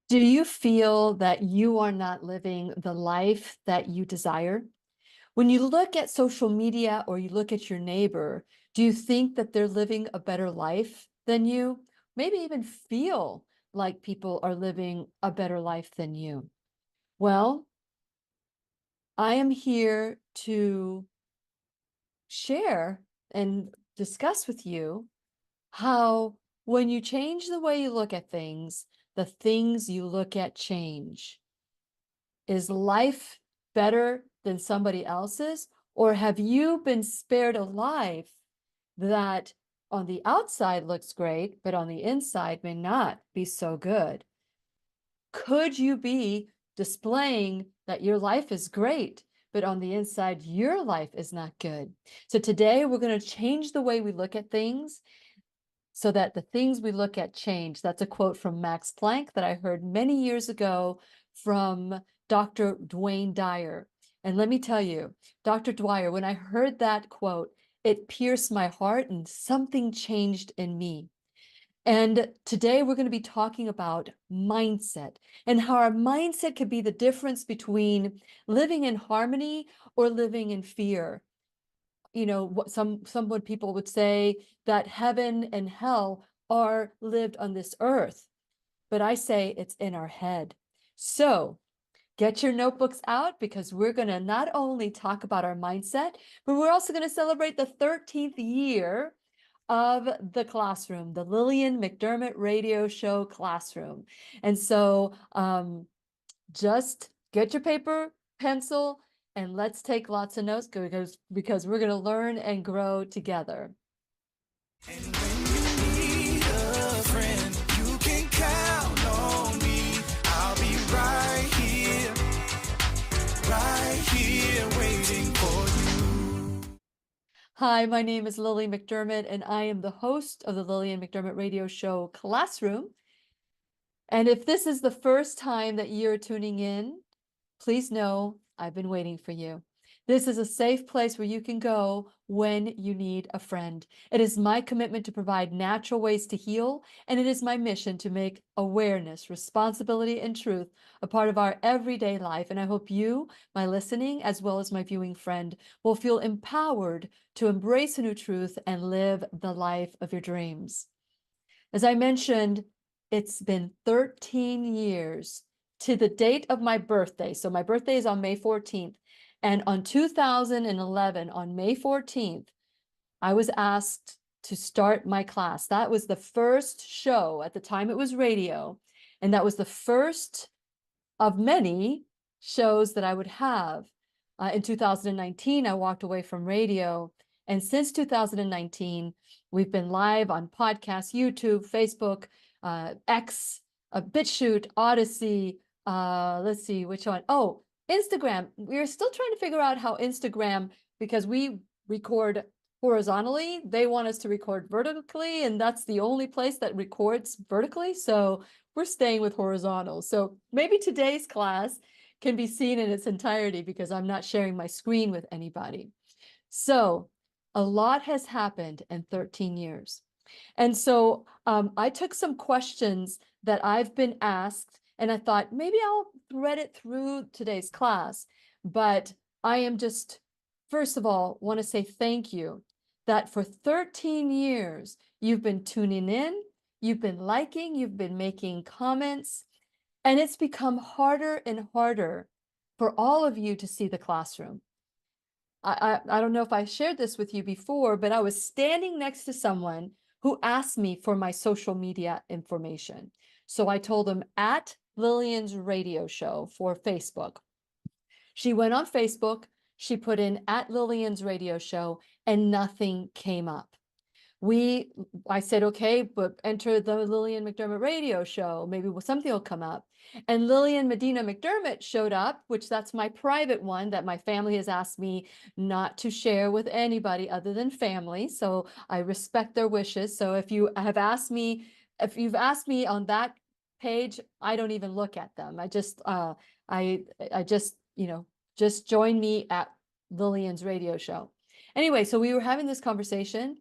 Do you feel that you are not living the life that you desire? When you look at social media or you look at your neighbor, do you think that they're living a better life than you? Maybe even feel like people are living a better life than you. Well, I am here to share and discuss with you how when you change the way you look at things, the things you look at change. Is life better than somebody else's? Or have you been spared a life that on the outside looks great, but on the inside may not be so good? Could you be displaying that your life is great, but on the inside, your life is not good? So today we're going to change the way we look at things so that the things we look at change. That's a quote from Max Planck that I heard many years ago from Dr. Dwayne Dyer. And let me tell you, Dr. Dwyer, when I heard that quote, it pierced my heart and something changed in me. And today we're going to be talking about mindset and how our mindset could be the difference between living in harmony or living in fear. What some people would say that heaven and hell are lived on this earth, but I say it's in our head. So get your notebooks out because we're going to not only talk about our mindset, but we're also going to celebrate the 13th year of the classroom, the Lillian McDermott radio show classroom. And so just get your paper, pencil, and let's take lots of notes because we're going to learn and grow together. And when you need a friend, you can count on me. I'll be right here waiting for you. Hi, my name is Lily McDermott, and I am the host of the Lillian McDermott radio show Classroom. And if this is the first time that you're tuning in, please know I've been waiting for you. This is a safe place where you can go when you need a friend. It is my commitment to provide natural ways to heal, and it is my mission to make awareness, responsibility, and truth a part of our everyday life. And I hope you, my listening, as well as my viewing friend, will feel empowered to embrace a new truth and live the life of your dreams. As I mentioned, it's been 13 years to the date of my birthday. So my birthday is on May 14th. And on 2011, on May 14th, I was asked to start my class. That was the first show. At the time, it was radio. And that was the first of many shows that I would have. In 2019, I walked away from radio. And since 2019, we've been live on podcasts, YouTube, Facebook, X, BitChute, Odyssey. Let's see which one. Oh, Instagram. We're still trying to figure out how Instagram, because we record horizontally, they want us to record vertically, and that's the only place that records vertically. So we're staying with horizontal. So maybe today's class can be seen in its entirety because I'm not sharing my screen with anybody. So a lot has happened in 13 years. And so I took some questions that I've been asked, and I thought maybe I'll thread it through today's class. But I am just, first of all, want to say thank you that for 13 years, you've been tuning in, you've been liking, you've been making comments, and it's become harder and harder for all of you to see the classroom. I don't know if I shared this with you before, but I was standing next to someone who asked me for my social media information. So I told him at Lillian's radio show for Facebook. She went on Facebook, she put in at Lillian's radio show, and nothing came up. I said, okay, but enter the Lillian McDermott radio show. Maybe something will come up. And Lillian Medina McDermott showed up, which that's my private one that my family has asked me not to share with anybody other than family. So I respect their wishes. So if you've asked me on that page, I don't even look at them. I just, just join me at Lillian's radio show. Anyway, so we were having this conversation,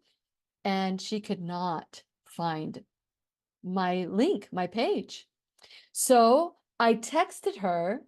and she could not find my link, my page. So I texted her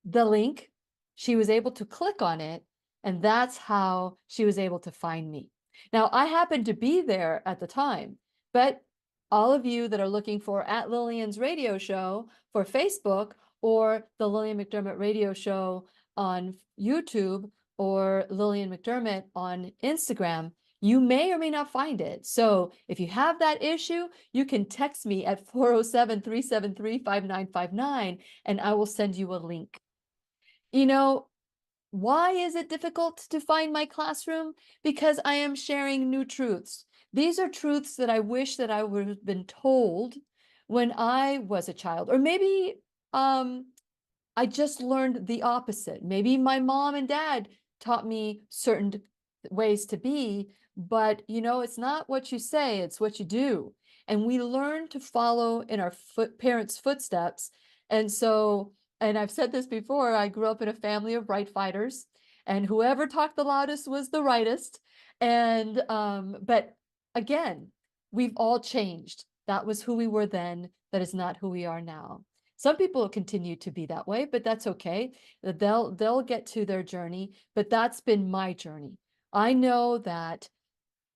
the link. She was able to click on it, and that's how she was able to find me. Now, I happened to be there at the time, but all of you that are looking for at Lillian's radio show for Facebook or the Lillian McDermott radio show on YouTube or Lillian McDermott on Instagram, you may or may not find it. So if you have that issue, you can text me at 407-373-5959 and I will send you a link. You know, why is it difficult to find my classroom? Because I am sharing new truths. These are truths that I wish that I would have been told when I was a child, or maybe I just learned the opposite. Maybe my mom and dad taught me certain ways to be, but it's not what you say, it's what you do. And we learn to follow in our parents' footsteps. And so, and I've said this before, I grew up in a family of right fighters, and whoever talked the loudest was the rightest. And but again, we've all changed. That was who we were then. That is not who we are now. Some people continue to be that way, but that's okay. They'll get to their journey, but that's been my journey. I know that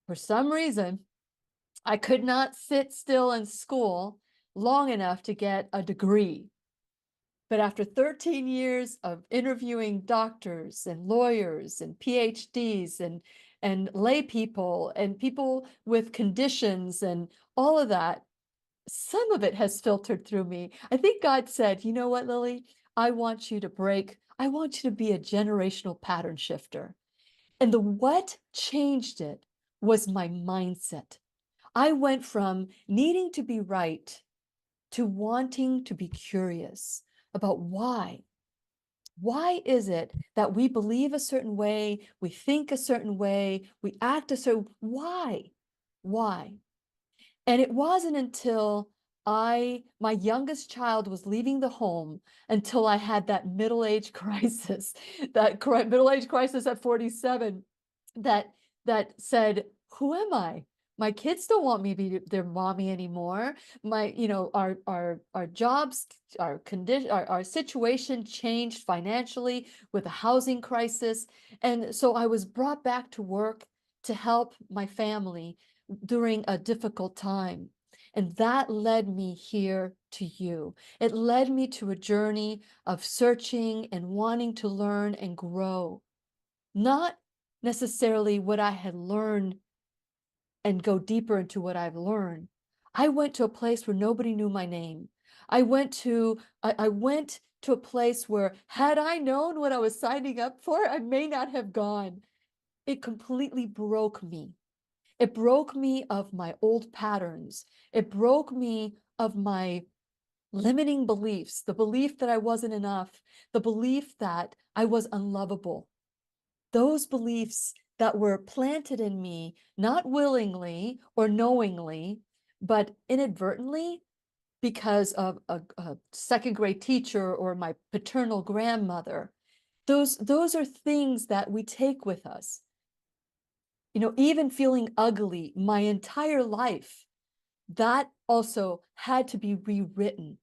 for some reason, I could not sit still in school long enough to get a degree. But after 13 years of interviewing doctors and lawyers and PhDs and lay people and people with conditions and all of that, some of it has filtered through me. I think God said, you know what, Lily? I want you to be a generational pattern shifter. And what changed it was my mindset. I went from needing to be right to wanting to be curious about why. Why is it that we believe a certain way, we think a certain way, we act a certain, why? Why? And it wasn't until my youngest child was leaving the home until I had that middle-age crisis, middle-age crisis at 47, that said, who am I? My kids don't want me to be their mommy anymore. Our jobs, our condition, our situation changed financially with a housing crisis. And so I was brought back to work to help my family during a difficult time. And that led me here to you. It led me to a journey of searching and wanting to learn and grow. Not necessarily what I had learned and go deeper into what I've learned. I went to a place where nobody knew my name. I went to a place where, had I known what I was signing up for, I may not have gone. It completely broke me. It broke me of my old patterns. It broke me of my limiting beliefs, the belief that I wasn't enough, the belief that I was unlovable. Those beliefs that were planted in me, not willingly or knowingly, but inadvertently because of a second grade teacher or my paternal grandmother. Those are things that we take with us. Even feeling ugly my entire life, that also had to be rewritten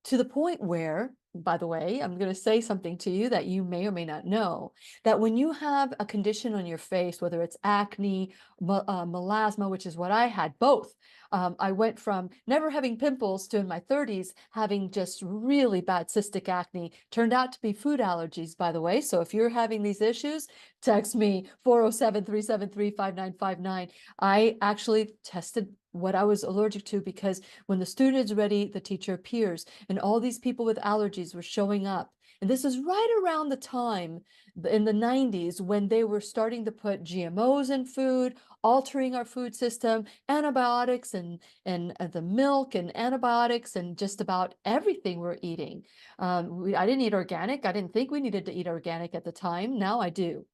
to the point where, by the way, I'm going to say something to you that you may or may not know, that when you have a condition on your face, whether it's acne, melasma, which is what I had, both. I went from never having pimples to in my 30s having just really bad cystic acne. Turned out to be food allergies, by the way. So if you're having these issues, text me 407-373-5959. I actually tested what I was allergic to because when the student is ready, the teacher appears, and all these people with allergies were showing up. And this is right around the time in the 90s when they were starting to put GMOs in food, altering our food system, antibiotics and the milk and antibiotics and just about everything we're eating. I didn't eat organic. I didn't think we needed to eat organic at the time. Now I do.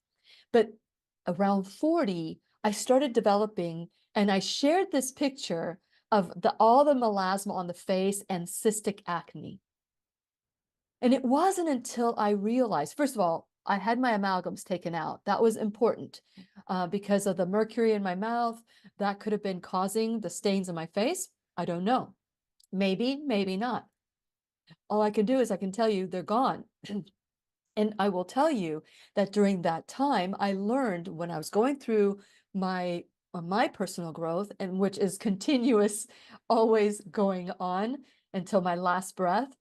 But around 40, I started developing, and I shared this picture of all the melasma on the face and cystic acne. And it wasn't until I realized, first of all, I had my amalgams taken out. That was important because of the mercury in my mouth. That could have been causing the stains in my face. I don't know. Maybe, maybe not. All I can do is I can tell you they're gone. And I will tell you that during that time, I learned when I was going through my personal growth, and which is continuous, always going on until my last breath.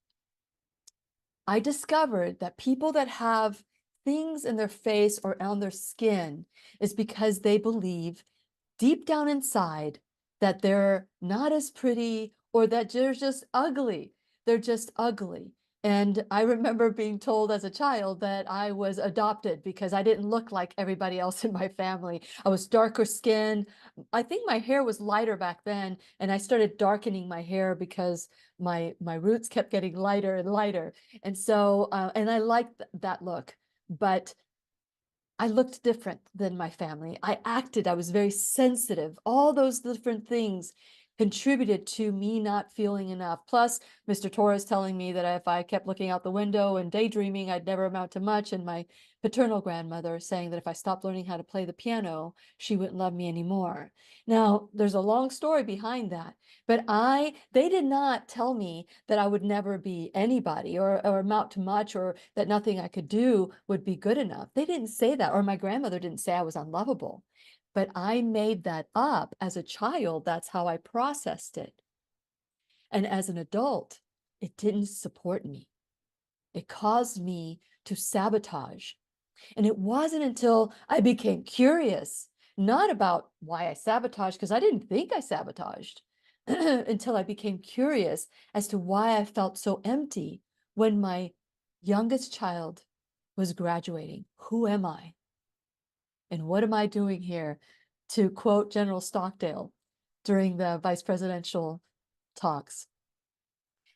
I discovered that people that have things in their face or on their skin is because they believe deep down inside that they're not as pretty or that they're just ugly. They're just ugly. And I remember being told as a child that I was adopted because I didn't look like everybody else in my family. I was darker skinned. I think my hair was lighter back then, and I started darkening my hair because my roots kept getting lighter and lighter. And so, and I liked that look, but I looked different than my family. I acted, I was very sensitive. All those different things contributed to me not feeling enough. Plus, Mr. Torres telling me that if I kept looking out the window and daydreaming, I'd never amount to much. And my paternal grandmother saying that if I stopped learning how to play the piano, she wouldn't love me anymore. Now, there's a long story behind that, but they did not tell me that I would never be anybody or amount to much or that nothing I could do would be good enough. They didn't say that, or my grandmother didn't say I was unlovable. But I made that up as a child. That's how I processed it. And as an adult, it didn't support me. It caused me to sabotage. And it wasn't until I became curious, not about why I sabotaged, because I didn't think I sabotaged, until I became curious as to why I felt so empty when my youngest child was graduating. Who am I? And what am I doing here? To quote General Stockdale during the vice presidential talks.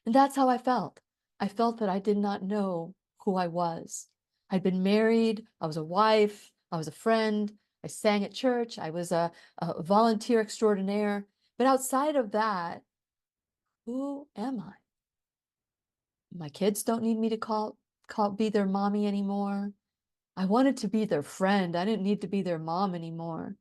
And that's how I felt. I felt that I did not know who I was. I'd been married, I was a wife, I was a friend, I sang at church, I was a volunteer extraordinaire. But outside of that, who am I? My kids don't need me to be their mommy anymore. I wanted to be their friend. I didn't need to be their mom anymore.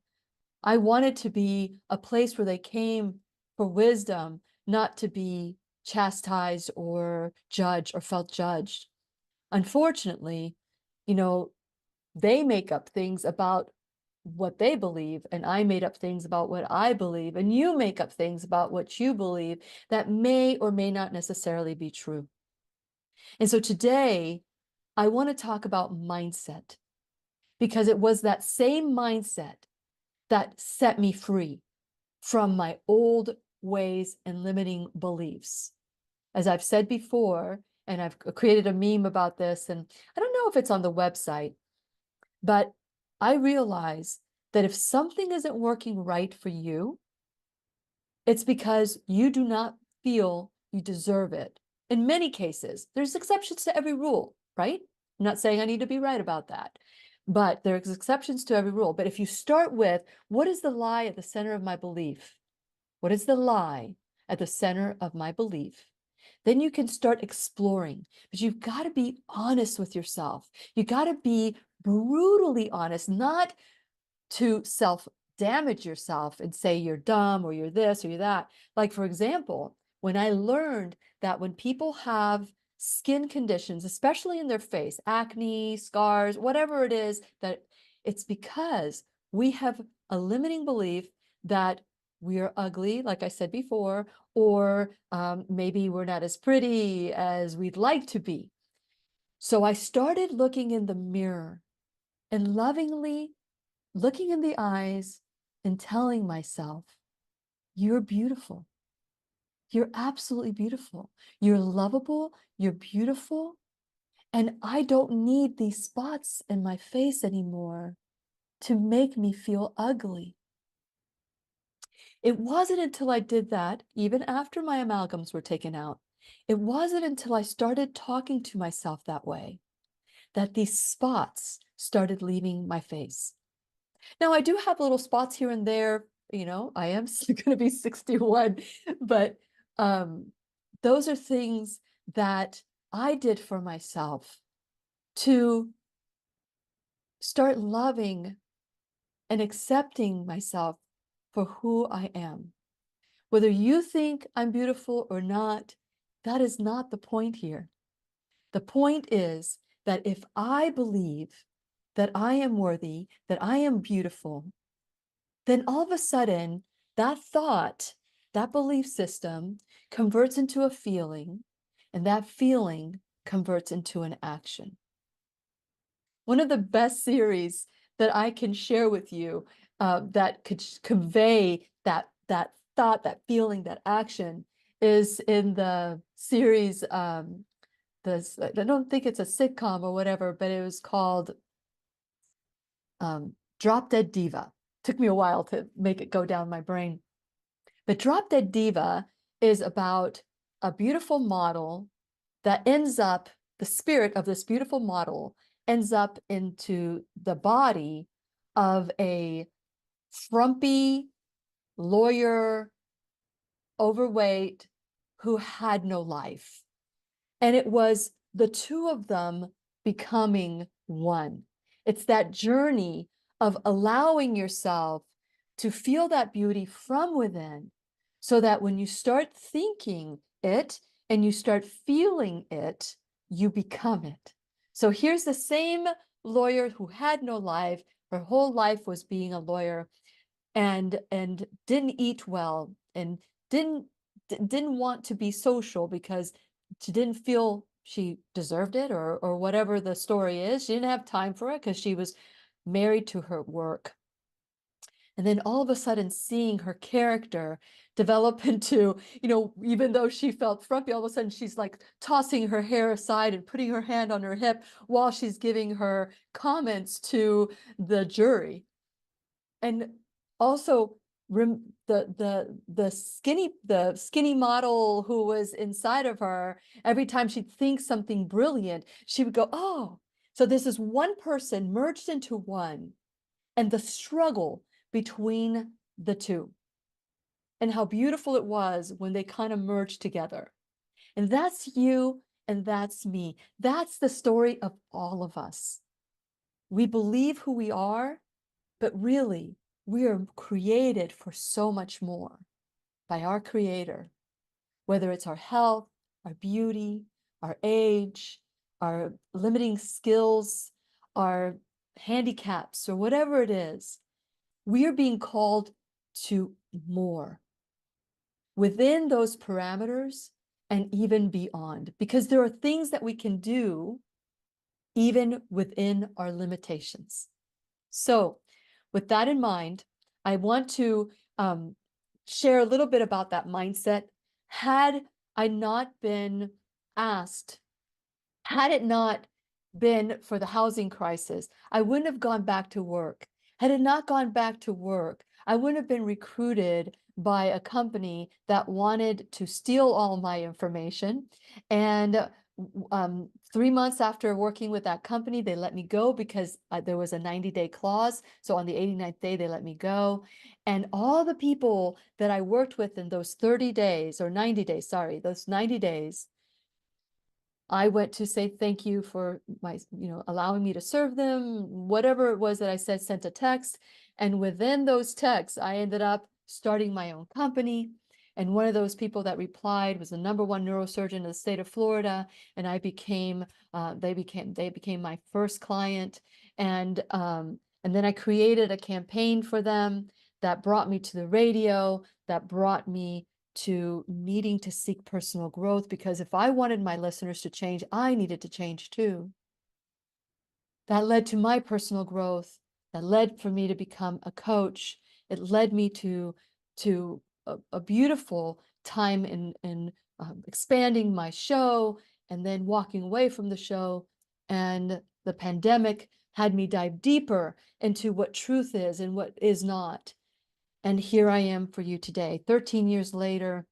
I wanted to be a place where they came for wisdom, not to be chastised or judged or felt judged. Unfortunately, you know, they make up things about what they believe, and I made up things about what I believe, and you make up things about what you believe that may or may not necessarily be true. And so today, I want to talk about mindset, because it was that same mindset that set me free from my old ways and limiting beliefs. As I've said before, and I've created a meme about this, and I don't know if it's on the website, but I realize that if something isn't working right for you, it's because you do not feel you deserve it. In many cases, there's exceptions to every rule, right? I'm not saying I need to be right about that, but there's exceptions to every rule. But if you start with, what is the lie at the center of my belief? What is the lie at the center of my belief? Then you can start exploring, but you've got to be honest with yourself. You got to be brutally honest, not to self-damage yourself and say you're dumb or you're this or you're that. Like, for example, when I learned that when people have skin conditions, especially in their face, acne, scars, whatever it is, that it's because we have a limiting belief that we are ugly, like I said before, or maybe we're not as pretty as we'd like to be. So I started looking in the mirror and lovingly looking in the eyes and telling myself, you're beautiful. You're absolutely beautiful. You're lovable. You're beautiful. And I don't need these spots in my face anymore to make me feel ugly. It wasn't until I did that, even after my amalgams were taken out, it wasn't until I started talking to myself that way that these spots started leaving my face. Now, I do have little spots here and there, I am going to be 61, but those are things that I did for myself to start loving and accepting myself for who I am. Whether you think I'm beautiful or not, that is not the point here. The point is that if I believe that I am worthy, that I am beautiful, then all of a sudden that thought, that belief system converts into a feeling, and that feeling converts into an action. One of the best series that I can share with you that could convey that thought, that feeling, that action is in the series. I don't think it's a sitcom or whatever, but it was called Drop Dead Diva. Took me a while to make it go down my brain. But Drop Dead Diva is about a beautiful model that ends up, the spirit of this beautiful model ends up into the body of a frumpy lawyer, overweight, who had no life. And it was the two of them becoming one. It's that journey of allowing yourself to feel that beauty from within, so that when you start thinking it and you start feeling it, you become it. So here's the same lawyer who had no life. Her whole life was being a lawyer, and didn't eat well, and didn't want to be social because she didn't feel she deserved it, or whatever the story is. She didn't have time for it because she was married to her work. And then all of a sudden seeing her character develop into, even though she felt frumpy, all of a sudden she's like tossing her hair aside and putting her hand on her hip while she's giving her comments to the jury. And also the skinny model who was inside of her, every time she'd think something brilliant, she would go, oh. So this is one person merged into one, and the struggle between the two, and how beautiful it was when they kind of merged together. And that's you, and that's me. That's the story of all of us. We believe who we are, but really, we are created for so much more by our Creator, whether it's our health, our beauty, our age, our limiting skills, our handicaps, or whatever it is. We are being called to more within those parameters and even beyond, because there are things that we can do even within our limitations. So with that in mind, I want to share a little bit about that mindset. Had I not been asked, had it not been for the housing crisis, I wouldn't have gone back to work. Had it not gone back to work, I wouldn't have been recruited by a company that wanted to steal all my information. And 3 months after working with that company, they let me go because there was a 90-day clause. So on the 89th day, they let me go. And all the people that I worked with in those 30 days, or 90 days, sorry, those 90 days, I went to say thank you for my, allowing me to serve them, whatever it was that I said, sent a text. And within those texts, I ended up starting my own company. And one of those people that replied was the #1 neurosurgeon in the state of Florida. And I became, they became my first client. And then I created a campaign for them that brought me to the radio, that brought me to needing to seek personal growth, because if I wanted my listeners to change, I needed to change too. That led to my personal growth. That led for me to become a coach. It led me to a beautiful time in expanding my show, and then walking away from the show. And the pandemic had me dive deeper into what truth is and what is not. And here I am for you today. 13 years later,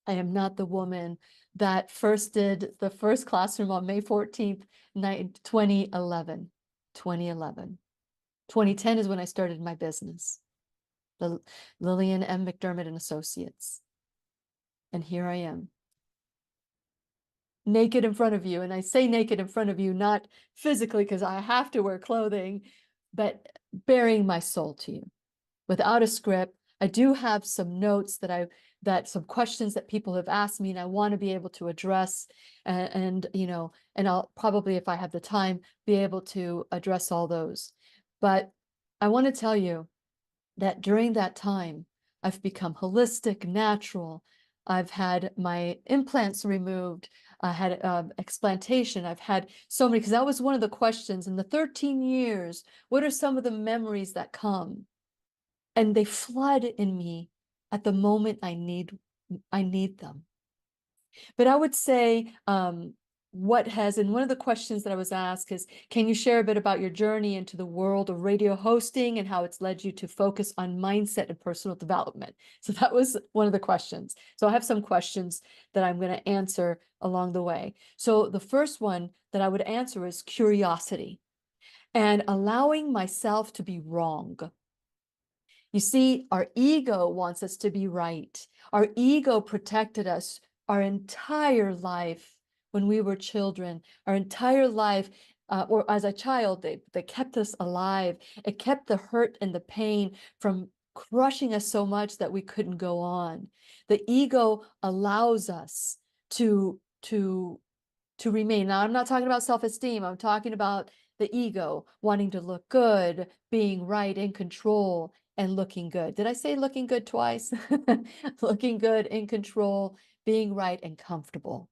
I am not the woman that first did the first classroom on May 14th, 2011. 2011. 2010 is when I started my business, the Lillian McDermott and Associates. And here I am, naked in front of you. And I say naked in front of you, not physically because I have to wear clothing, but bearing my soul to you without a script. I do have some notes that I that some questions that people have asked me and I want to be able to address, and I'll probably, if I have the time, be able to address all those. But I want to tell you that during that time, I've become holistic, natural. I've had my implants removed. I had explantation. I've had so many, because that was one of the questions in the 13 years. What are some of the memories that come? And they flood in me at the moment I need them. But I would say, and one of the questions that I was asked is, can you share a bit about your journey into the world of radio hosting and how it's led you to focus on mindset and personal development? So that was one of the questions. So I have some questions that I'm going to answer along the way. So the first one that I would answer is curiosity and allowing myself to be wrong. You see, our ego wants us to be right. Our ego protected us our entire life when we were children, our entire life, or as a child, they kept us alive. It kept the hurt and the pain from crushing us so much that we couldn't go on. The ego allows us to remain. Now, I'm not talking about self-esteem. I'm talking about the ego wanting to look good, being right, in control, and looking good. Did I say looking good twice? Looking good, in control, being right, and comfortable.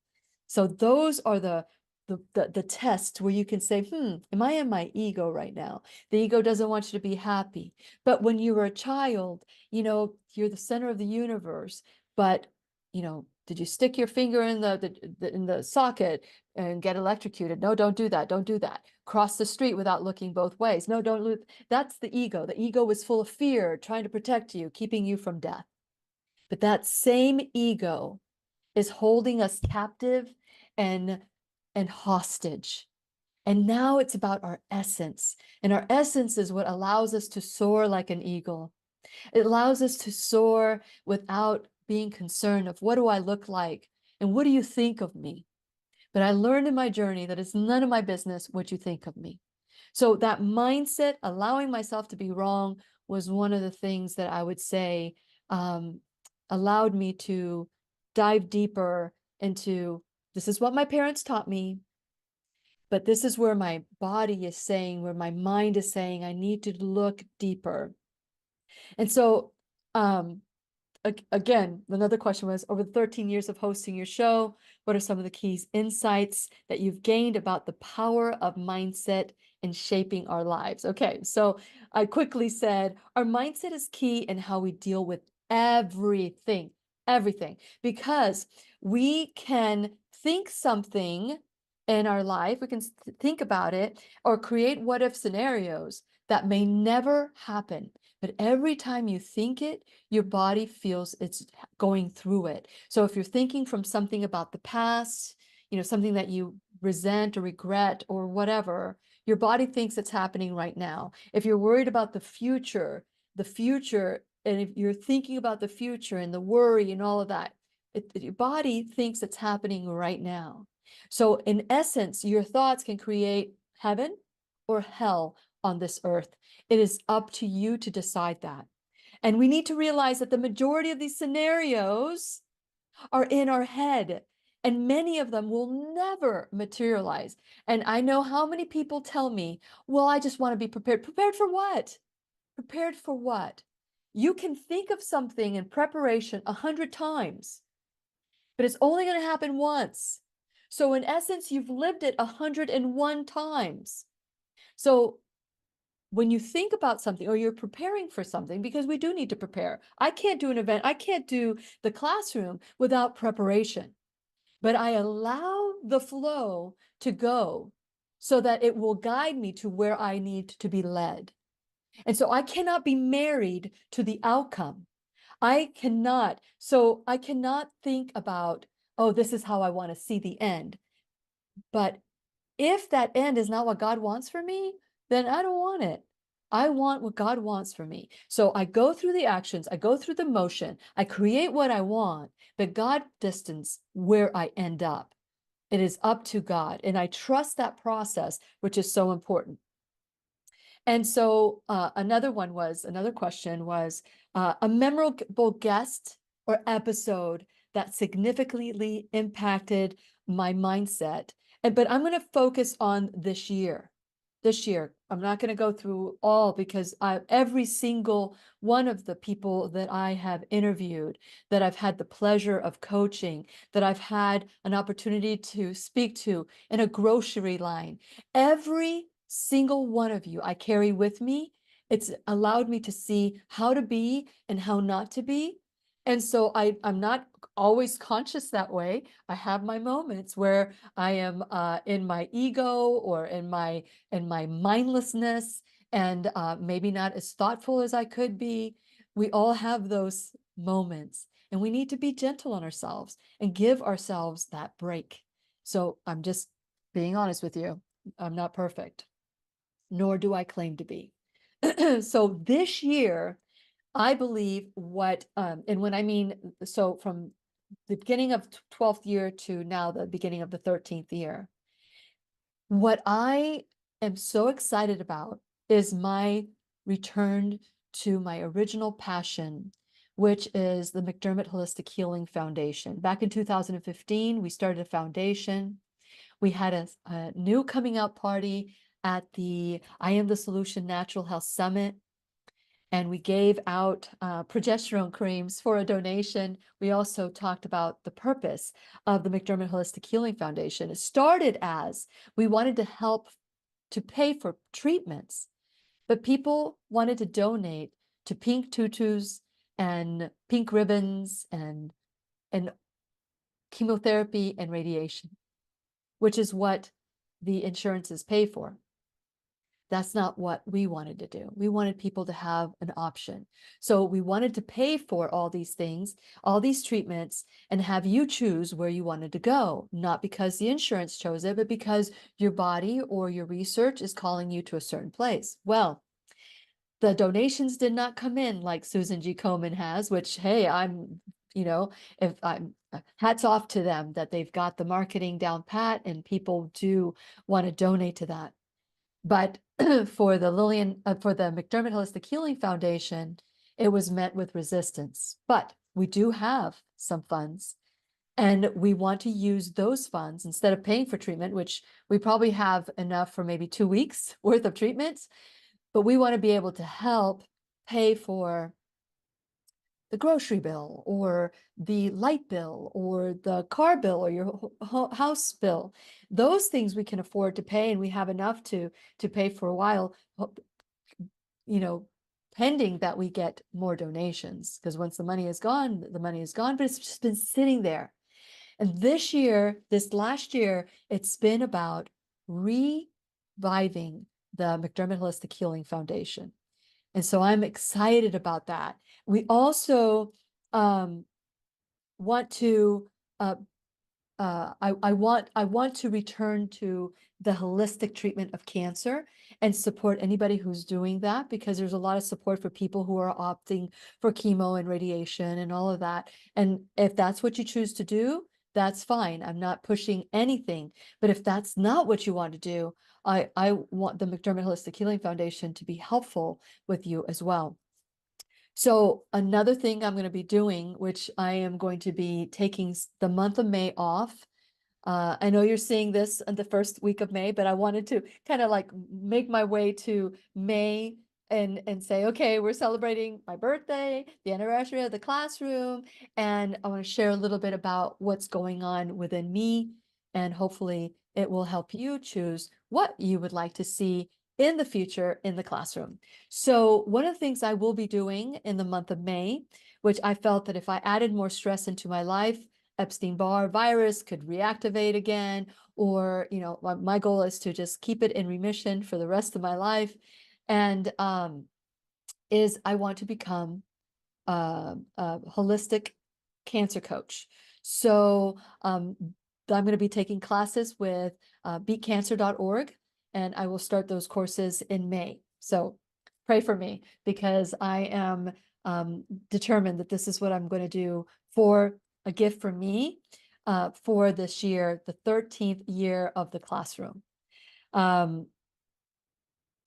So those are the tests where you can say, am I in my ego right now? The ego doesn't want you to be happy. But when you were a child, you're the center of the universe. But, did you stick your finger in the socket and get electrocuted? No, don't do that. Don't do that. Cross the street without looking both ways. No, don't look. That's the ego. The ego was full of fear, trying to protect you, keeping you from death. But that same ego is holding us captive and hostage. And now it's about our essence. And our essence is what allows us to soar like an eagle. It allows us to soar without being concerned of what do I look like and what do you think of me? But I learned in my journey that it's none of my business what you think of me. So that mindset, allowing myself to be wrong, was one of the things that I would say allowed me to dive deeper into, this is what my parents taught me, but this is where my body is saying, where my mind is saying, I need to look deeper. And so, again, another question was, over the 13 years of hosting your show, what are some of the key insights that you've gained about the power of mindset in shaping our lives? Okay, so I quickly said, our mindset is key in how we deal with everything, because we can think something in our life, we can think about it or create what if scenarios that may never happen. But every time you think it, your body feels it's going through it. So if you're thinking from something about the past, something that you resent or regret or whatever, your body thinks it's happening right now. If you're worried about the future, and if you're thinking about the future and the worry and all of that, your body thinks it's happening right now. So in essence, your thoughts can create heaven or hell on this earth. It is up to you to decide that. And we need to realize that the majority of these scenarios are in our head, and many of them will never materialize. And I know how many people tell me, well, I just want to be prepared. Prepared for what? Prepared for what? You can think of something in preparation 100 times, but it's only going to happen once. So in essence, you've lived it 101 times. So when you think about something or you're preparing for something, because we do need to prepare. I can't do an event, I can't do the classroom without preparation, but I allow the flow to go so that it will guide me to where I need to be led. And so I cannot be married to the outcome. I cannot think about, oh, this is how I want to see the end. But if that end is not what God wants for me, then I don't want it. I want what God wants for me. So I go through the actions, I go through the motion, I create what I want, but God distance where I end up. It is up to God. And I trust that process, which is so important. And so another question was a memorable guest or episode that significantly impacted my mindset. But I'm going to focus on this year. This year, I'm not going to go through all, because every single one of the people that I have interviewed, that I've had the pleasure of coaching, that I've had an opportunity to speak to in a grocery line, every single one of you I carry with me. It's allowed me to see how to be and how not to be. And so I'm not always conscious that way. I have my moments where I am in my ego or in my mindlessness, and maybe not as thoughtful as I could be. We all have those moments, and we need to be gentle on ourselves and give ourselves that break. So I'm just being honest with you. I'm not perfect, nor do I claim to be. So this year, I believe and when I mean, so from the beginning of 12th year to now the beginning of the 13th year, what I am so excited about is my return to my original passion, which is the McDermott Holistic Healing Foundation. Back in 2015, we started a foundation. We had a new coming out party at the I Am the Solution Natural Health Summit, and we gave out progesterone creams for a donation. We also talked about the purpose of the McDermott Holistic Healing Foundation. It started as we wanted to help to pay for treatments, but people wanted to donate to pink tutus and pink ribbons and chemotherapy and radiation, which is what the insurances pay for. That's not what we wanted to do. We wanted people to have an option. So we wanted to pay for all these things, all these treatments, and have you choose where you wanted to go, not because the insurance chose it, but because your body or your research is calling you to a certain place. Well, the donations did not come in like Susan G. Komen has, which, hey, if I'm hats off to them that they've got the marketing down pat and people do want to donate to that. But for the McDermott Holistic Healing Foundation, it was met with resistance. But we do have some funds, and we want to use those funds instead of paying for treatment, which we probably have enough for maybe 2 weeks worth of treatments. But we want to be able to help pay for the grocery bill or the light bill or the car bill or your house bill. Those things we can afford to pay, and we have enough to pay for a while, pending that we get more donations, because once the money is gone, the money is gone, but it's just been sitting there. And this last year, it's been about reviving the McDermott Holistic Healing Foundation. And so I'm excited about that. We also want to I want to return to the holistic treatment of cancer and support anybody who's doing that, because there's a lot of support for people who are opting for chemo and radiation and all of that. And if that's what you choose to do, that's fine. I'm not pushing anything. But if that's not what you want to do, I want the McDermott Holistic Healing Foundation to be helpful with you as well. So another thing I'm going to be doing, which I am going to be taking the month of May off. I know you're seeing this in the first week of May, but I wanted to kind of like make my way to May and say, okay, we're celebrating my birthday, the anniversary of the classroom, and I want to share a little bit about what's going on within me, and hopefully it will help you choose what you would like to see in the future in the classroom. So one of the things I will be doing in the month of May, which I felt that if I added more stress into my life, Epstein-Barr virus could reactivate again, or, my goal is to just keep it in remission for the rest of my life. And is I want to become a holistic cancer coach. So I'm going to be taking classes with beatcancer.org, and I will start those courses in May. So pray for me, because I am determined that this is what I'm going to do for a gift for me for this year, the 13th year of the classroom.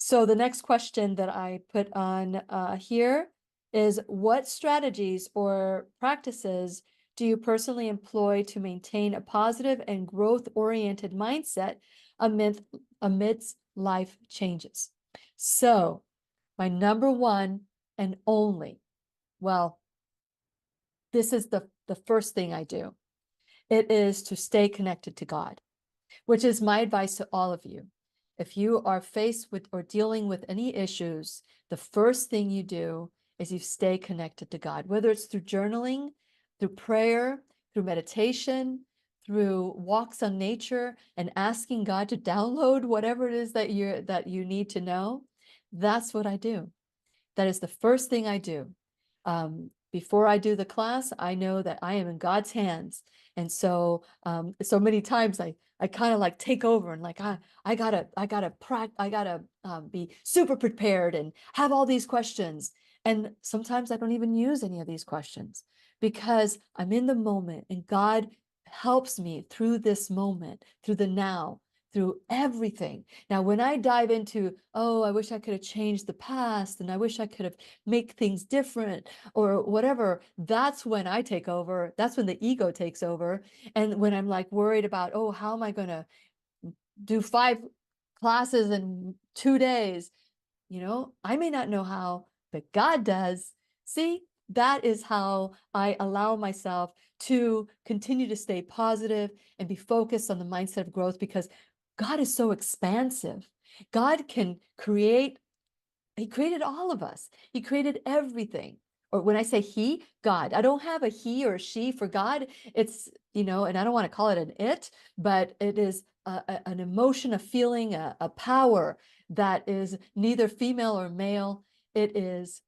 So the next question that I put on here is what strategies or practices do you personally employ to maintain a positive and growth-oriented mindset amidst life changes? So my number one and only, well, this is the first thing I do. It is to stay connected to God, which is my advice to all of you. If you are faced with or dealing with any issues, the first thing you do is you stay connected to God, whether it's through journaling, through prayer, through meditation, through walks on nature, and asking God to download whatever it is that you need to know. That's what I do. That is the first thing I do. Before I do the class, I know that I am in God's hands. And so, so many times I kind of like take over and like, I gotta be super prepared and have all these questions. And sometimes I don't even use any of these questions because I'm in the moment and God helps me through this moment, through the now, through everything. Now, when I dive into, oh, I wish I could have changed the past and I wish I could have make things different or whatever, that's when I take over. That's when the ego takes over. And when I'm like worried about, oh, how am I going to do 5 classes in 2 days? I may not know how, but God does. See, that is how I allow myself to continue to stay positive and be focused on the mindset of growth because God is so expansive. God can create, He created all of us. He created everything. Or when I say He, God, I don't have a he or a she for God. It's, and I don't want to call it an it, but it is an emotion, a feeling, a power that is neither female or male. It is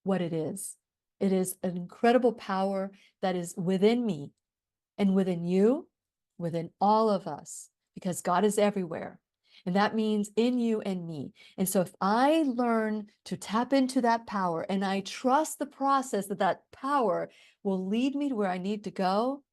what it is. It is an incredible power that is within me and within you, within all of us, because God is everywhere. And that means in you and me. And so if I learn to tap into that power and I trust the process that that power will lead me to where I need to go,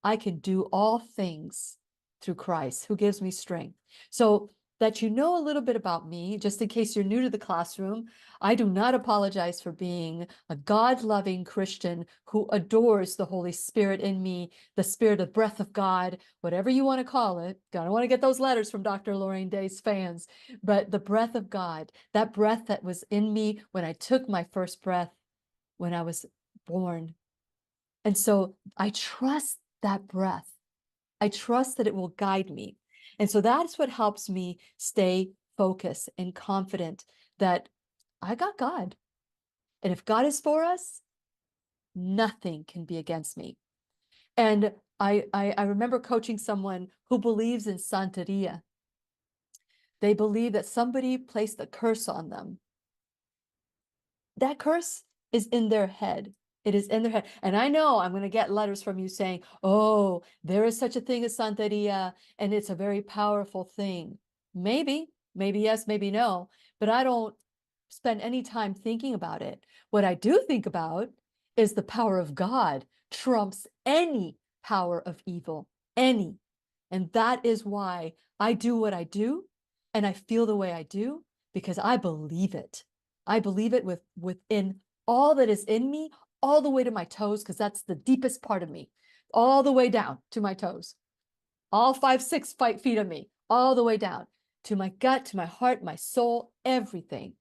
I can do all things through Christ who gives me strength. So that you know a little bit about me, just in case you're new to the classroom, I do not apologize for being a God-loving Christian who adores the Holy Spirit in me, the spirit of breath of God, whatever you want to call it. I don't want to get those letters from Dr. Lorraine Day's fans, but the breath of God, that breath that was in me when I took my first breath when I was born. And so I trust that breath. I trust that it will guide me. And so that's what helps me stay focused and confident that I got God. And if God is for us, nothing can be against me. And I remember coaching someone who believes in Santeria. They believe that somebody placed a curse on them. That curse is in their head. It is in their head. And I know I'm going to get letters from you saying, oh, there is such a thing as Santeria, and it's a very powerful thing. Maybe yes, maybe no, but I don't spend any time thinking about it. What I do think about is the power of God trumps any power of evil, any. And that is why I do what I do and I feel the way I do because I believe it. I believe it within all that is in me, all the way to my toes, because that's the deepest part of me, all the way down to my toes, all 5, 6 feet of me, all the way down to my gut, to my heart, my soul, everything.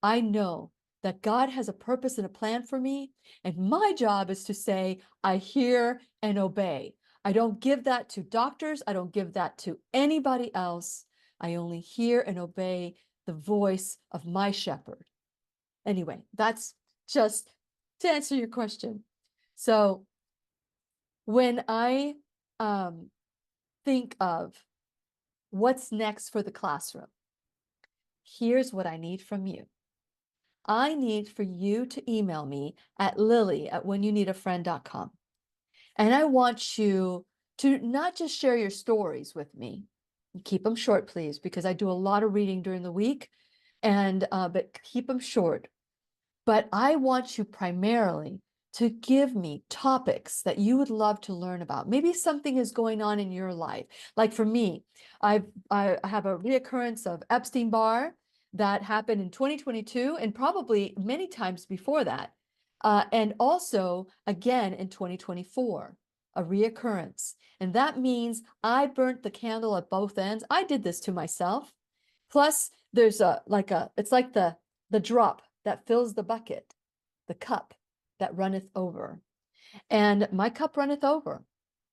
I know that God has a purpose and a plan for me, and my job is to say, I hear and obey. I don't give that to doctors. I don't give that to anybody else. I only hear and obey the voice of my shepherd. Anyway, that's just to answer your question. So when I think of what's next for the classroom, here's what I need from you. I need for you to email me at lily@whenyouneedafriend.com. And I want you to not just share your stories with me. Keep them short, please, because I do a lot of reading during the week, and but keep them short. But I want you primarily to give me topics that you would love to learn about. Maybe something is going on in your life. Like for me, I have a reoccurrence of Epstein-Barr that happened in 2022 and probably many times before that. And also, again, in 2024, a reoccurrence. And that means I burnt the candle at both ends. I did this to myself. Plus, there's it's like the drop that fills the bucket, the cup that runneth over. And my cup runneth over.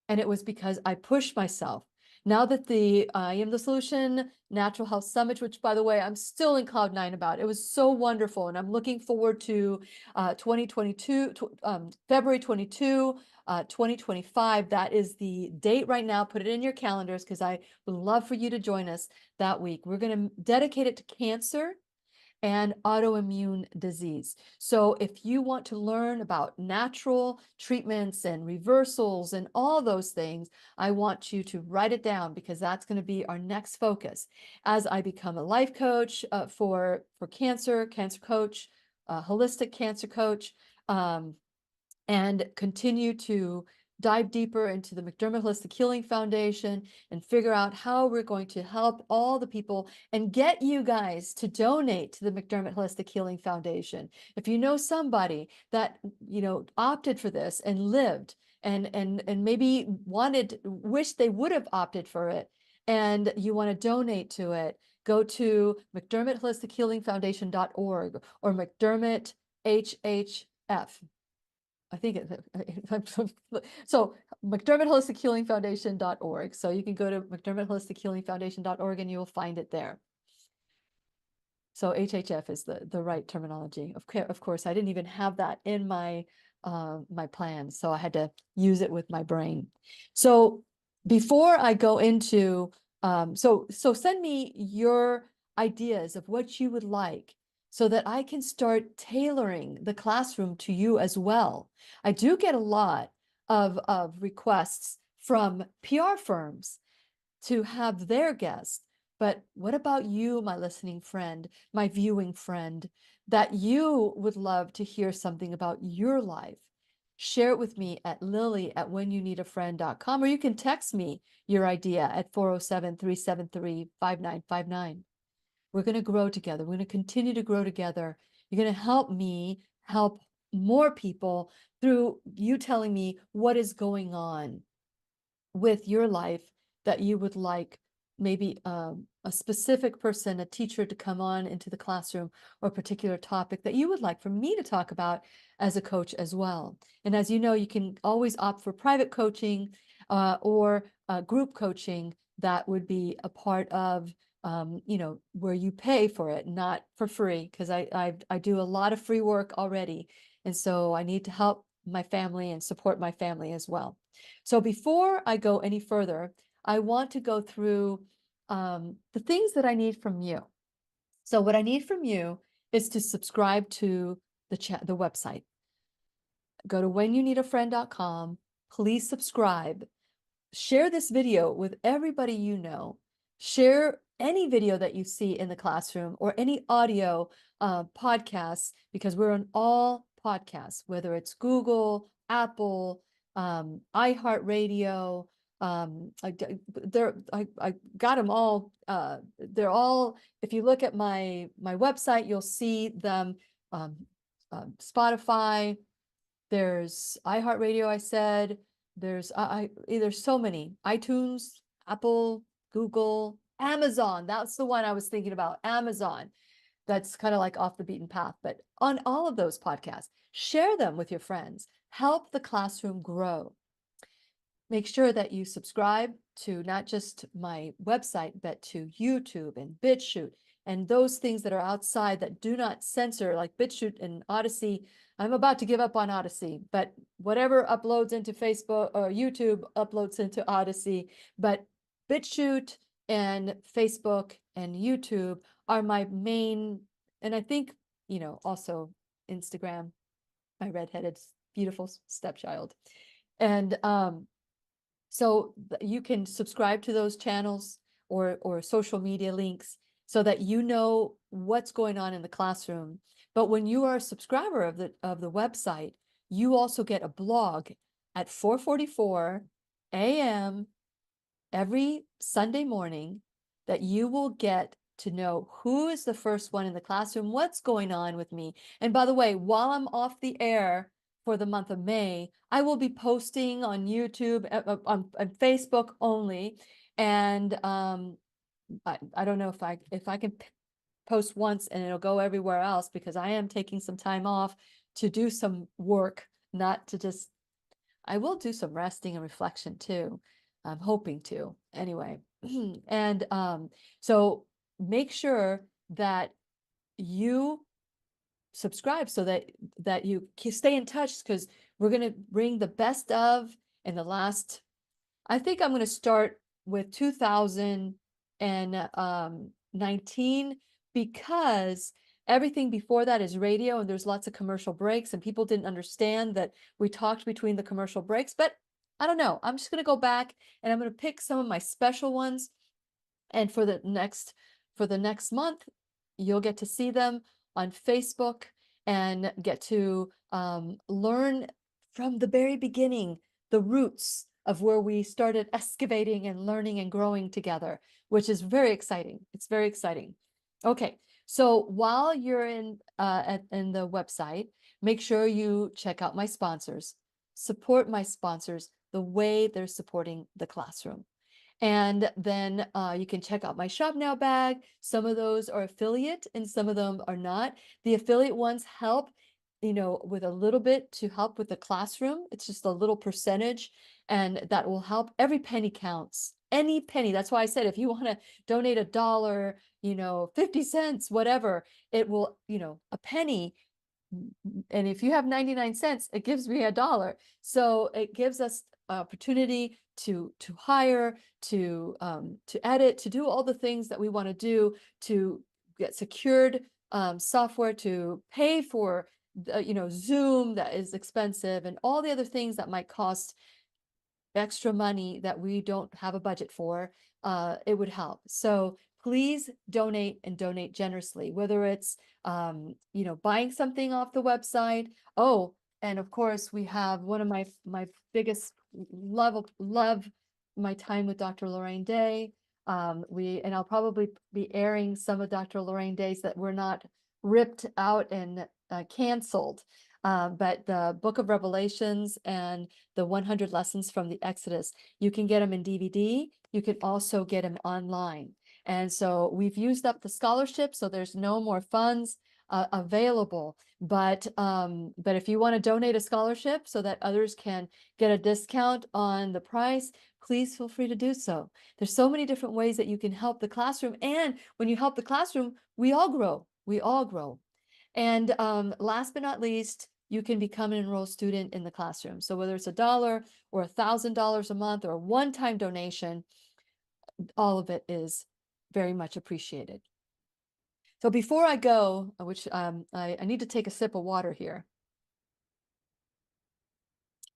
And it was because I pushed myself. Now that the I Am the Solution Natural Health Summit, which by the way, I'm still in cloud nine about, it was so wonderful. And I'm looking forward to 2022, February 22, 2025. That is the date right now. Put it in your calendars because I would love for you to join us that week. We're going to dedicate it to cancer and autoimmune disease. So if you want to learn about natural treatments and reversals and all those things, I want you to write it down because that's going to be our next focus. As I become a life coach for cancer coach, holistic cancer coach, and continue to dive deeper into the McDermott Holistic Healing Foundation and figure out how we're going to help all the people and get you guys to donate to the McDermott Holistic Healing Foundation. If you know somebody that, opted for this and lived and maybe wish they would have opted for it, and you want to donate to it, go to McDermottHolisticHealingFoundation.org or McDermott HHF. I think so McDermott Holistic Healing Foundation.org. So you can go to McDermott Holistic Healing Foundation.org and you will find it there. So HHF is the right terminology. Of course, I didn't even have that in my my plan, so I had to use it with my brain. So before I go into so send me your ideas of what you would like so that I can start tailoring the classroom to you as well. I do get a lot of requests from PR firms to have their guests. But what about you, my listening friend, my viewing friend, that you would love to hear something about your life? Share it with me at lily@whenyounneedafriend.com, or you can text me your idea at 407-373-5959. We're going to grow together. We're going to continue to grow together. You're going to help me help more people through you telling me what is going on with your life that you would like maybe a specific person, a teacher to come on into the classroom, or a particular topic that you would like for me to talk about as a coach as well. And as you know, you can always opt for private coaching or group coaching that would be a part of where you pay for it, not for free, because I do a lot of free work already. And so I need to help my family and support my family as well. So before I go any further, I want to go through the things that I need from you. So what I need from you is to subscribe to the website. Go to whenyounneedafriend.com. Please subscribe. Share this video with everybody you know. Share any video that you see in the classroom or any audio podcasts, because we're on all podcasts, whether it's Google, Apple, iHeartRadio. I got them all. They're all, if you look at my website, you'll see them. Spotify, there's iHeartRadio, I said, there's so many. iTunes, Apple, Google, Amazon. That's the one I was thinking about. Amazon. That's kind of like off the beaten path, but on all of those podcasts, share them with your friends. Help the classroom grow. Make sure that you subscribe to not just my website, but to YouTube and BitChute and those things that are outside that do not censor, like BitChute and Odyssey. I'm about to give up on Odyssey, but whatever uploads into Facebook or YouTube uploads into Odyssey. But BitChute and Facebook and YouTube are my main, and I think, also Instagram, my redheaded, beautiful stepchild. And so you can subscribe to those channels or social media links so that you know what's going on in the classroom. But when you are a subscriber of the website, you also get a blog at 4:44 a.m. every Sunday morning that you will get to know who is the first one in the classroom, what's going on with me. And by the way, while I'm off the air for the month of May, I will be posting on YouTube, on Facebook only. And I don't know if I can post once and it'll go everywhere else, because I am taking some time off to do some work, not to just, I will do some resting and reflection too. I'm hoping to anyway. And so make sure that you subscribe so that you stay in touch, because we're going to bring the best of in the last, I think I'm going to start with 2019, because everything before that is radio and there's lots of commercial breaks and people didn't understand that we talked between the commercial breaks. But I don't know, I'm just going to go back and I'm going to pick some of my special ones. And for the next month, you'll get to see them on Facebook and get to learn from the very beginning, the roots of where we started excavating and learning and growing together, which is very exciting. It's very exciting. Okay, so while you're in the website, make sure you check out my sponsors. Support my sponsors the way they're supporting the classroom. And then you can check out my Shop Now bag. Some of those are affiliate and some of them are not. The affiliate ones help, with a little bit to help with the classroom. It's just a little percentage, and that will help. Every penny counts. Any penny. That's why I said, if you want to donate $1, 50 cents, whatever, it will, a penny. And if you have 99 cents, it gives me $1. So it gives us opportunity to hire, to edit, to do all the things that we want to do, to get secured software, to pay for Zoom that is expensive, and all the other things that might cost extra money that we don't have a budget for. It would help. So please donate, and donate generously, whether it's buying something off the website. Oh, and of course we have one of my biggest love my time with Dr. Lorraine Day. And I'll probably be airing some of Dr. Lorraine Day's that were not ripped out and canceled. But the Book of Revelations and the 100 Lessons from the Exodus, you can get them in DVD. You can also get them online. And so we've used up the scholarship, so there's no more funds available. But if you want to donate a scholarship so that others can get a discount on the price, please feel free to do so. There's so many different ways that you can help the classroom. And when you help the classroom, we all grow. We all grow. And last but not least, you can become an enrolled student in the classroom. So whether it's $1 or $1,000 a month or a one-time donation, all of it is very much appreciated. So before I go, which I need to take a sip of water here.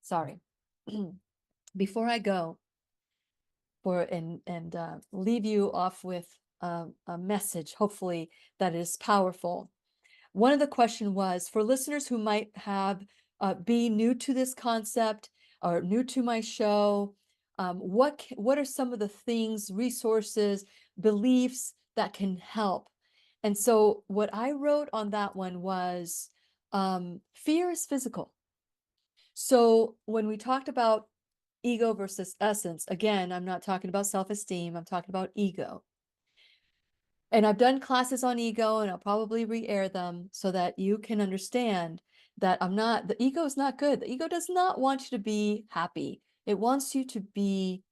Sorry. Before I go and leave you off with a message, hopefully that is powerful. One of the question was for listeners who might have be new to this concept or new to my show, what are some of the things, resources, beliefs that can help? And so what I wrote on that one was fear is physical. So when we talked about ego versus essence, again, I'm not talking about self-esteem, I'm talking about ego. And I've done classes on ego, and I'll probably re-air them so that you can understand that the ego is not good. The ego does not want you to be happy. It wants you to be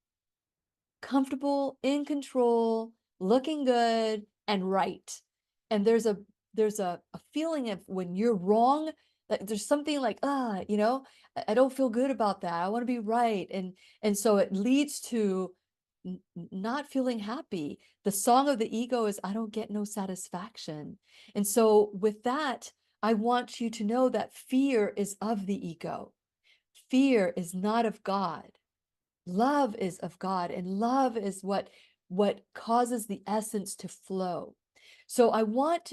comfortable, in control, looking good, and right. And there's a feeling of when you're wrong, that there's something like, I don't feel good about that. I want to be right. And so it leads to not feeling happy. The song of the ego is, I don't get no satisfaction. And so with that, I want you to know that fear is of the ego. Fear is not of God. Love is of God, and love is what causes the essence to flow. So I want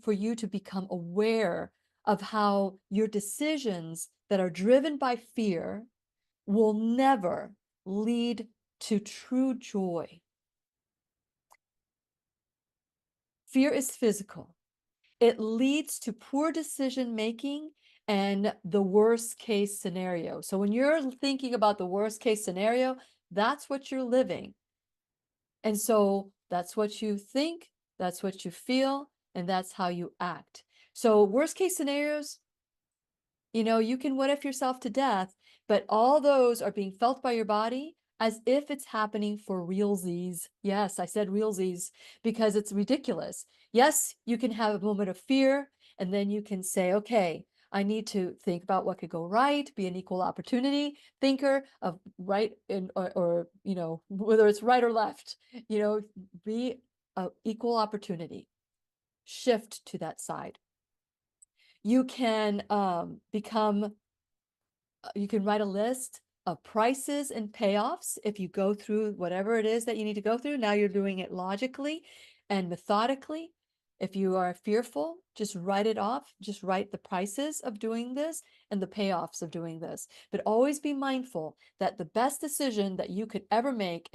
for you to become aware of how your decisions that are driven by fear will never lead to true joy. Fear is physical. It leads to poor decision making and the worst case scenario. So when you're thinking about the worst case scenario, that's what you're living. And so that's what you think, that's what you feel, and that's how you act. So worst case scenarios, you can what if yourself to death, but all those are being felt by your body as if it's happening for realsies. Yes, I said realsies because it's ridiculous. Yes, you can have a moment of fear, and then you can say, okay, I need to think about what could go right, be an equal opportunity thinker of right or whether it's right or left, be an equal opportunity, shift to that side. You can you can write a list of prices and payoffs if you go through whatever it is that you need to go through. Now you're doing it logically and methodically. If you are fearful, just write it off. Just write the prices of doing this and the payoffs of doing this. But always be mindful that the best decision that you could ever make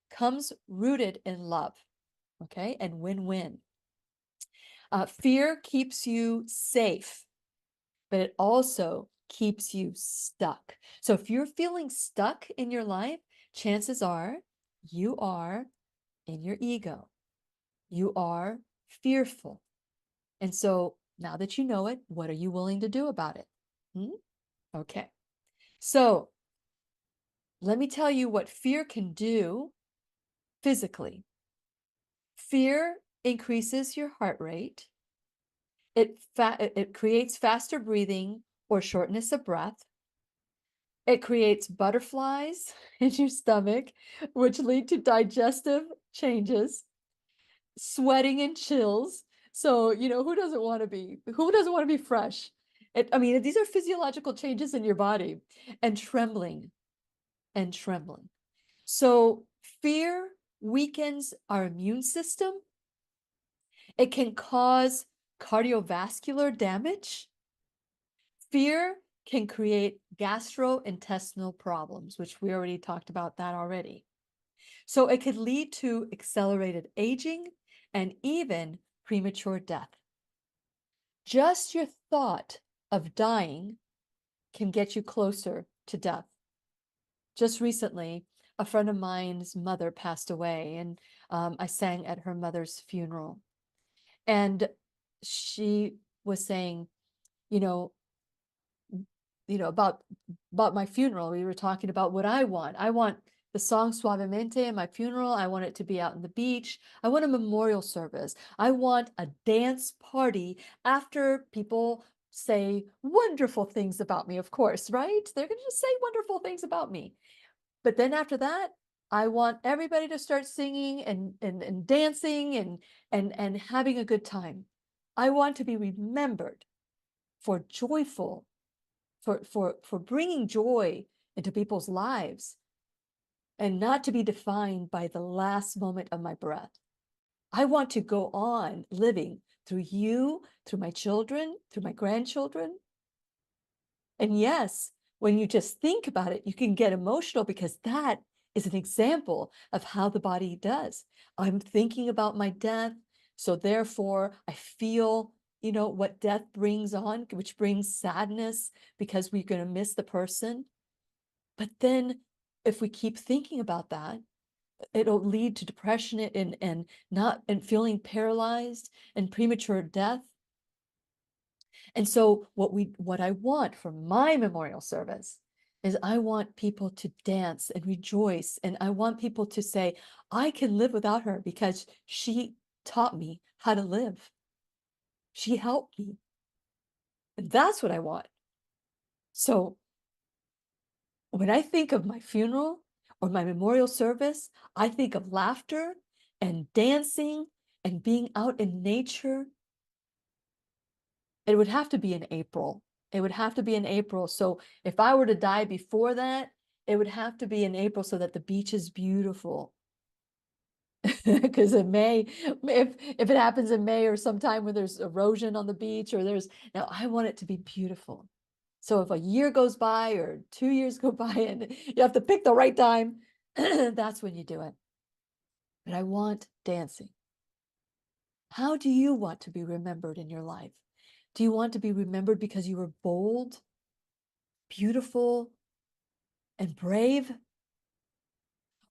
comes rooted in love, okay? And win-win. Fear keeps you safe, but it also keeps you stuck. So if you're feeling stuck in your life, chances are you are in your ego. You are fearful. And so now that you know it, what are you willing to do about it? Okay. So let me tell you what fear can do physically. Fear increases your heart rate. It creates faster breathing or shortness of breath. It creates butterflies in your stomach, which lead to digestive changes, sweating and chills. So, who doesn't want to be fresh? I mean, these are physiological changes in your body, and trembling and trembling. So fear weakens our immune system. It can cause cardiovascular damage. Fear can create gastrointestinal problems, which we already talked about that already. So it could lead to accelerated aging and even premature death. Just your thought of dying can get you closer to death. Just recently, a friend of mine's mother passed away, and I sang at her mother's funeral. And she was saying, you know, about my funeral. We were talking about what I want. I want the song Suavemente in my funeral. I want it to be out on the beach. I want a memorial service. I want a dance party after people say wonderful things about me, of course, right? They're going to just say wonderful things about me. But then after that, I want everybody to start singing and dancing and having a good time. I want to be remembered for for bringing joy into people's lives and not to be defined by the last moment of my breath. I want to go on living through you, through my children, through my grandchildren. And yes, when you just think about it, you can get emotional because that is an example of how the body does. I'm thinking about my death. So therefore, I feel, what death brings on, which brings sadness because we're going to miss the person. But then if we keep thinking about that, it'll lead to depression and feeling paralyzed and premature death. And so what I want for my memorial service is I want people to dance and rejoice. And I want people to say, I can live without her because she taught me how to live. She helped me. And that's what I want. So when I think of my funeral or my memorial service, I think of laughter and dancing and being out in nature. It would have to be in April. It would have to be in April. So if I were to die before that, it would have to be in April so that the beach is beautiful. Because in May, if it happens in May or sometime when there's erosion on the beach or now I want it to be beautiful. So if a year goes by or 2 years go by and you have to pick the right time, that's when you do it. But I want dancing. How do you want to be remembered in your life? Do you want to be remembered because you were bold, beautiful, and brave?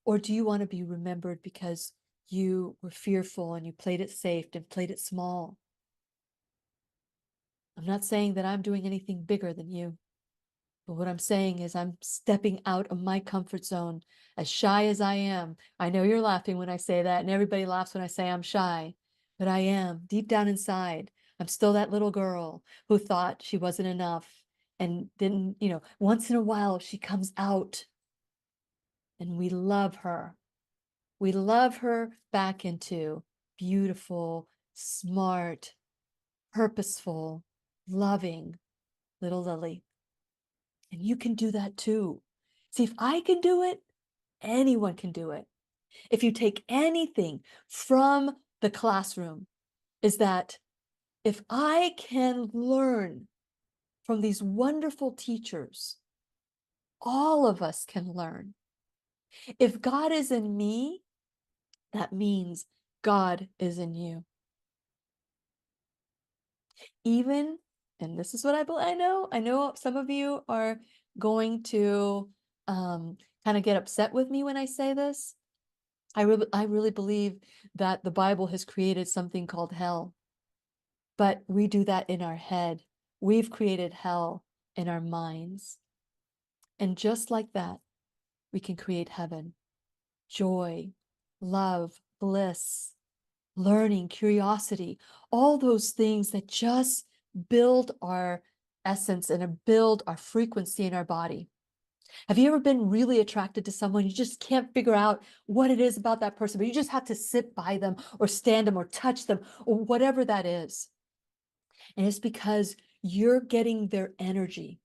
Or do you want to be remembered because you were fearful and you played it safe and played it small? I'm not saying that I'm doing anything bigger than you, but what I'm saying is I'm stepping out of my comfort zone, as shy as I am. I know you're laughing when I say that, and everybody laughs when I say I'm shy, but I am deep down inside. I'm still that little girl who thought she wasn't enough and didn't, once in a while she comes out and we love her. We love her back into beautiful, smart, purposeful, loving little Lily. And you can do that too. See, if I can do it, anyone can do it. If you take anything from the classroom, is that if I can learn from these wonderful teachers, all of us can learn. If God is in me, that means God is in you. Even, and this is what I know some of you are going to kind of get upset with me when I say this. I really believe that the Bible has created something called hell, but we do that in our head. We've created hell in our minds. And just like that, we can create heaven, joy, love, bliss, learning, curiosity, all those things that just build our essence and build our frequency in our body. Have you ever been really attracted to someone? You just can't figure out what it is about that person, but you just have to sit by them or stand them or touch them or whatever that is. And it's because you're getting their energy.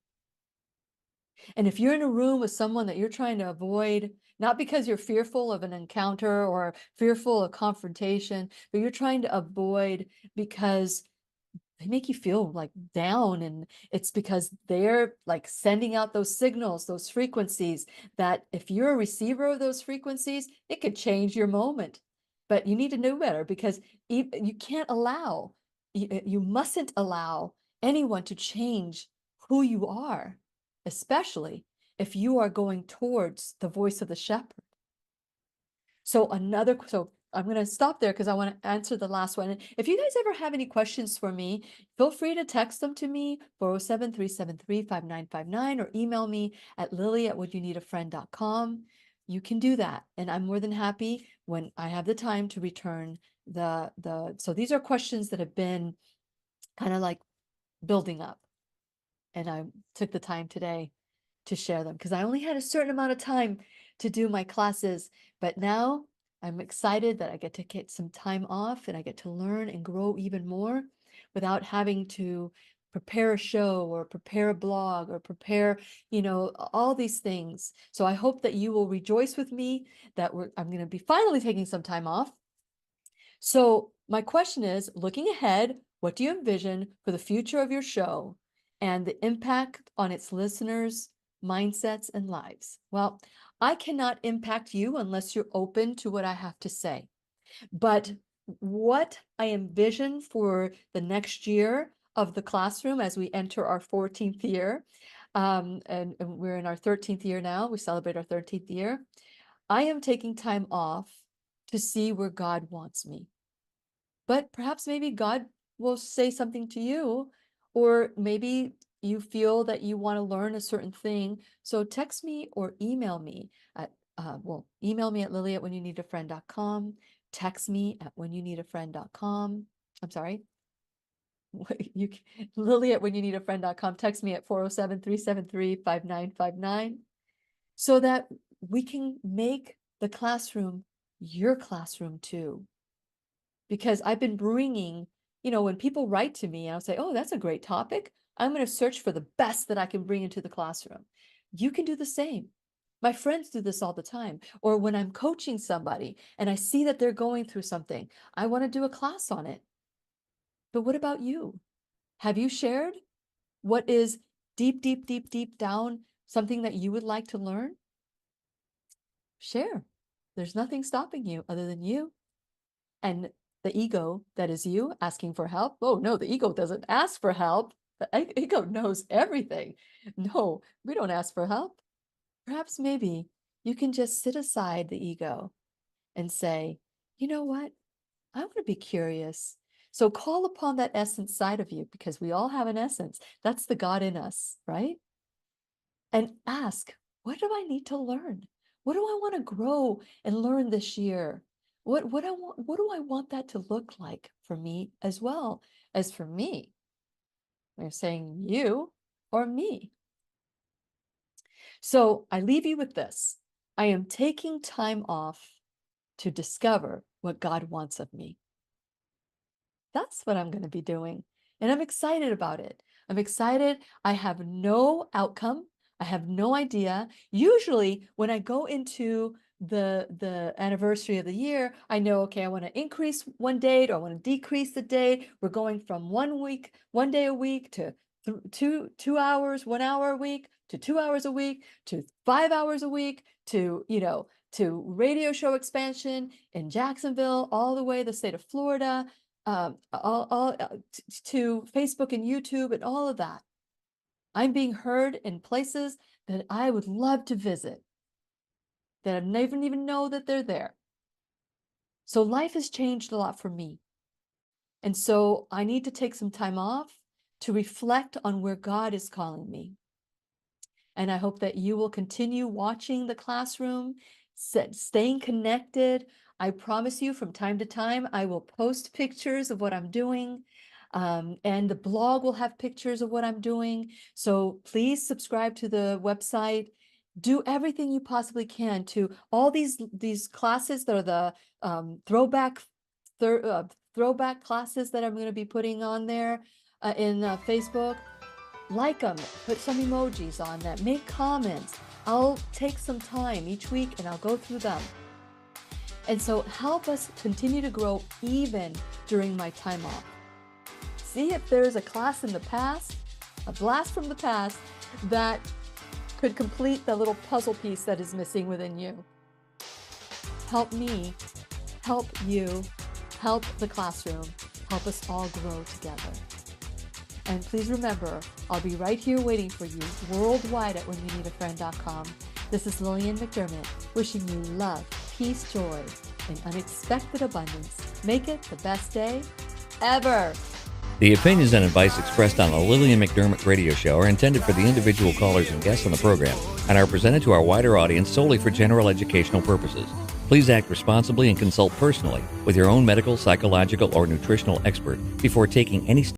And if you're in a room with someone that you're trying to avoid, not because you're fearful of an encounter or fearful of confrontation, but you're trying to avoid because they make you feel like down, and it's because they're like sending out those signals, those frequencies, that if you're a receiver of those frequencies, it could change your moment. But you need to know better, because you can't allow, you mustn't allow anyone to change who you are, especially if you are going towards the voice of the shepherd. So I'm going to stop there because I want to answer the last one. And if you guys ever have any questions for me, feel free to text them to me, 407-373-5959, or email me at lily@whatyounneedafriend.com. You can do that. And I'm more than happy when I have the time to return so these are questions that have been kind of like building up. And I took the time today to share them because I only had a certain amount of time to do my classes, but now I'm excited that I get to get some time off and I get to learn and grow even more without having to prepare a show or prepare a blog or prepare, all these things. So I hope that you will rejoice with me that I'm going to be finally taking some time off. So my question is, looking ahead, what do you envision for the future of your show and the impact on its listeners' mindsets and lives? Well, I cannot impact you unless you're open to what I have to say. But what I envision for the next year of the classroom as we enter our 14th year, and we're in our 13th year now, we celebrate our 13th year, I am taking time off to see where God wants me. But perhaps maybe God will say something to you, or maybe you feel that you want to learn a certain thing. So text me or email me at, email me at lily@whenyounneedafriend.com. Text me at whenyounneedafriend.com. I'm sorry. Lily@whenyounneedafriend.com. Text me at 407-373-5959 so that we can make the classroom your classroom too. Because I've been bringing, when people write to me, I'll say, oh, that's a great topic. I'm going to search for the best that I can bring into the classroom. You can do the same. My friends do this all the time. Or when I'm coaching somebody and I see that they're going through something, I want to do a class on it. But what about you? Have you shared what is deep, deep, deep, deep down something that you would like to learn? Share. There's nothing stopping you other than you. And the ego that is you asking for help. Oh no, the ego doesn't ask for help. The ego knows everything. No, we don't ask for help. Perhaps maybe you can just sit aside the ego and say, you know what? I want to be curious. So call upon that essence side of you, because we all have an essence. That's the God in us, right? And ask, what do I need to learn? What do I want to grow and learn this year? What do I want that to look like for me as well as for me? They're saying you or me. So I leave you with this. I am taking time off to discover what God wants of me. That's what I'm going to be doing. And I'm excited about it. I'm excited. I have no outcome. I have no idea. Usually when I go into the anniversary of the year, I know, okay, I want to increase one date or I want to decrease the date. We're going from 1 day a week to 2 hours, 1 hour a week to 2 hours a week to 5 hours a week to, to radio show expansion in Jacksonville, all the way the state of Florida, to Facebook and YouTube and all of that. I'm being heard in places that I would love to visit, that I never even know that they're there. So life has changed a lot for me. And so I need to take some time off to reflect on where God is calling me. And I hope that you will continue watching the classroom, staying connected. I promise you, from time to time, I will post pictures of what I'm doing. And the blog will have pictures of what I'm doing. So please subscribe to the website. Do everything you possibly can to all these classes that are the throwback classes that I'm going to be putting on there in Facebook. Like them, put some emojis on that, make comments. I'll take some time each week and I'll go through them. And so help us continue to grow even during my time off. See if there's a class in the past, a blast from the past, that could complete the little puzzle piece that is missing within you. Help me, help you, help the classroom, help us all grow together. And please remember, I'll be right here waiting for you worldwide at whenyouniedafriend.com. This is Lillian McDermott, wishing you love, peace, joy, and unexpected abundance. Make it the best day ever. The opinions and advice expressed on the Lillian McDermott radio show are intended for the individual callers and guests on the program and are presented to our wider audience solely for general educational purposes. Please act responsibly and consult personally with your own medical, psychological, or nutritional expert before taking any